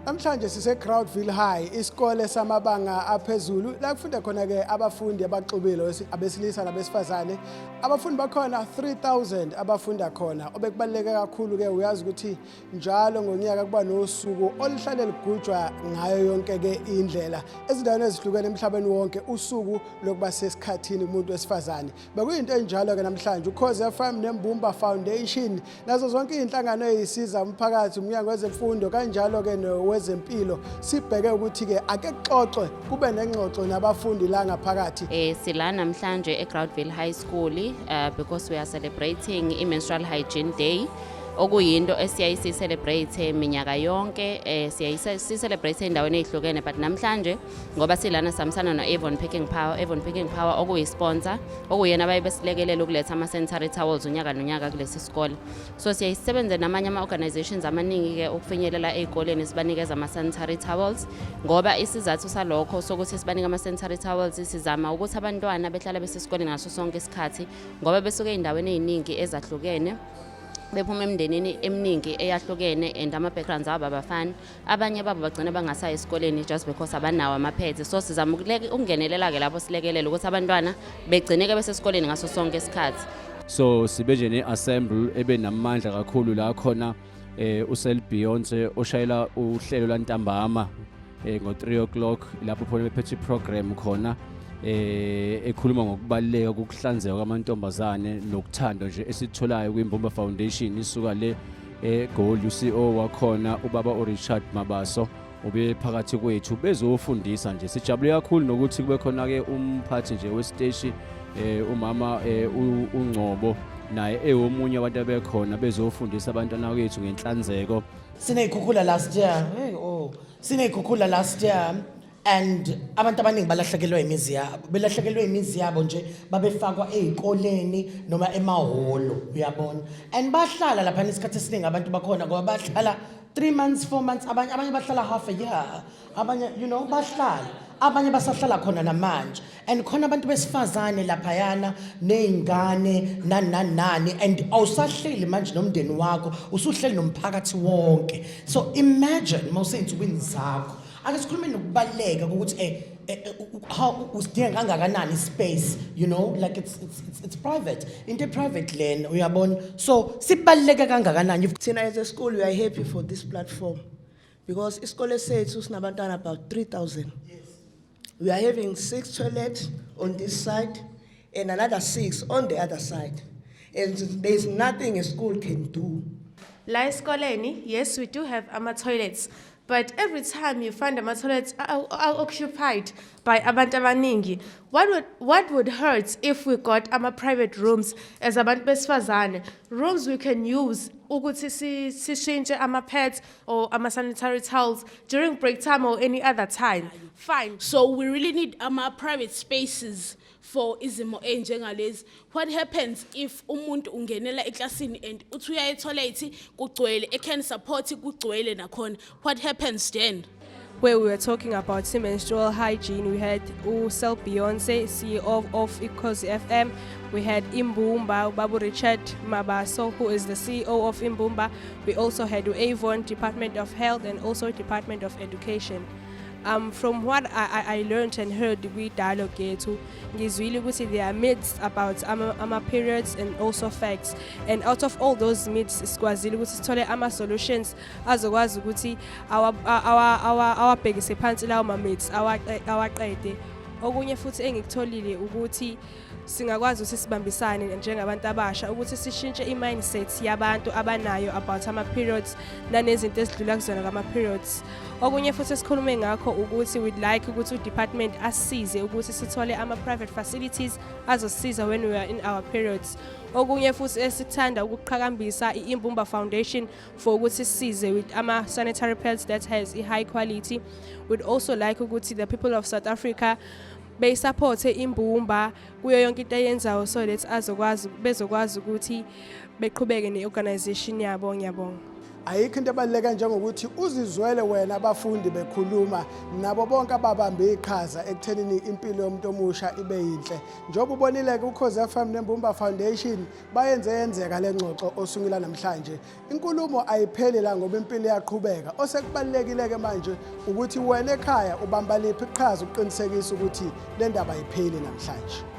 Namhlanje sise-Groutville High, isikole samabanga aphezulu, la kufunda khona ke abafundi abaxubile abesilisa nabesifazane. Abafundi bakhona 3000 abafunda khona. Obekubaluleke kakhulu ke uyazi ukuthi njalo ngonyaka kuba nosuku oluhlale ligujwa ngayo yonke ke indlela. Ezindaweni ezihlukene emhlabeni wonke usuku lokuba sesikhathini umuntu wesifazane. Bekuyinto enjalo ke namhlanje Ukhozi FM ne-Imbumba Foundation nazo zonke izinhlangano ezisiza umphakathi umnyango wezemfundo kanjalo ke wezempilo sibheke ukuthi ke ake kuxoxwe kube nengxoxo nabafundi la ngaphakathi. Sila namhlanje eGroutville High School because we are celebrating i-Menstrual Hygiene Day. Okuyinto esiyayisi celebrate minyaka yonke siyayisi celebrate endaweni ezihlukene but namhlanje ngoba silana samsana no Avon Picking Power okuyisponsor okuyena abayibesilekelela ukuletha ama sanitary towels unyaka nonyaka kulesi sikole. So siyayisebenza namanye ama organizations amaningi ke ukufinyelela ezikoleni sibanikeza ama sanitary towels ngoba isizathu salokho sokuthi sibanika ama sanitary towels sizama ukuthi abantwana behlala besesikoleni ngaso sonke isikhathi ngoba besuke endaweni eziningi ezahlukene bephuma emndenini eminingi eyahlukene and ama-backgrounds abo abafani abanye babo bagcina bangasayi esikoleni just because abanawo ama-pads. So sizama ukungenelela ke lapho silekelela ukuthi abantwana begcineke besesikoleni ngaso sonke isikhathi. So sibe nje ne-assemble ebe namandla kakhulu la khona uSelBeyonce oshayela uhlelo lantambama ngo-3 o'clock lapho phone bephethe program khona ekhuluma ngokubaluleka kokuhlanzeka kwamantombazane nokuthando nje esitholayo kwi-Imbumba Foundation isuka le eGoli uCEO wakhona ubaba uRichard Mabaso ube phakathi kwethu bezofundisa nje. Sijabule kakhulu nokuthi kube khona ke umphathi nje wesiteshi umama uNgcobo naye ewomunye abantu abekhona bezofundisa abantwana bethu ngenhlanzeko. Sineyikhukhula last year and abantu abaningi balahlekelwe imizi yabo belahlekelwe imizi yabo nje babefakwa ezikoleni noma emahholo uyabona and bahlala lapha nesikhathi esiningi abantu bakhona ngoba bahlala 3 months 4 months abanye bahlala half a year abanye bahlala abanye basahlala khona namanje and khona abantu besifazane lapha yana nezingane nani and awusahleli manje nomndeni wakho usuhleli nomphakathi wonke. So imagine mawusenzukwini zakho ake sikhulume nokubaluleka ukuthi how usidinga kangakanani space like it's private into private lane uyabona. So sibaluleke kangakanani thina as a school we are happy for this platform because isikole sethu sinabantwana about 3000. Yes. We are having 6 toilets on this side and another 6 on the other side and there is nothing a school can do. La esikoleni, yes, we do have toilets. But every time you find the toilets are occupied by abantu abaningi, what would hurt if we got private rooms as abantu besifazane, rooms we can use ukuthi sishintshe ama-pads or ama-sanitary towels during break time or any other time. Fine. So we really need private spaces for izimo enjengalezi. What happens if umuntu ungenela eklasini and uthi uya etoilet kugcwele can support kugcwele nakhona? What happens then? Where we were talking about menstrual hygiene, we had uSelBeyonce, CEO of Ukhozi FM. We had Imbumba, Babu Richard Mabaso, who is the CEO of Imbumba. We also had Avon, Department of Health, and also Department of Education. From what I learned and heard with dialogue to ngizwile ukuthi there are myths about ama periods and also facts, and out of all those myths sikwazile ukuthi sithole ama solutions azokwazi ukuthi awabhekise phansi lawo ma myths awaqede. Okunye futhi engikutholile ukuthi singakwazi ukuthi sibambisane njengabantu abasha ukuthi sishintshe i-mindset yabantu abanayo about ama-periods nanezinto ezidlula kuzona ngama-periods. Okunye futhi esikhulume ngakho ukuthi we'd like ukuthi u-department asisize ukuthi sithole ama-private facilities azosisiza when we are in our periods. Okunye futhi esithanda ukuqhakambisa i-Imbumba Foundation for ukuthi sisize with ama-sanitary pads that has a high quality. We'd also like ukuthi the people of South Africa bayisupporte Imbumba kuyo yonke into ayenzayo so that bezokwazi ukuthi beqhubeke ne-organization yabo. Ngiyabonga. ayikho into ebaluleke njengokuthi uzizwele wena abafundi bekhuluma nabo bonke ababambe iqhaza ekuthenini impilo yomuntu omusha ibe yinhle. Njengoba ubonile ke Ukhozi FM ne-Imbumba Foundation yenzeka le ngxoxo osungula namhlanje. Inkulumo ayipheli la ngoba impilo iyaqhubeka. Osekubalulekile ke manje ukuthi wena ekhaya ubamba liphi iqhaza uqinisekisa ukuthi le ndaba ayipheli namhlanje.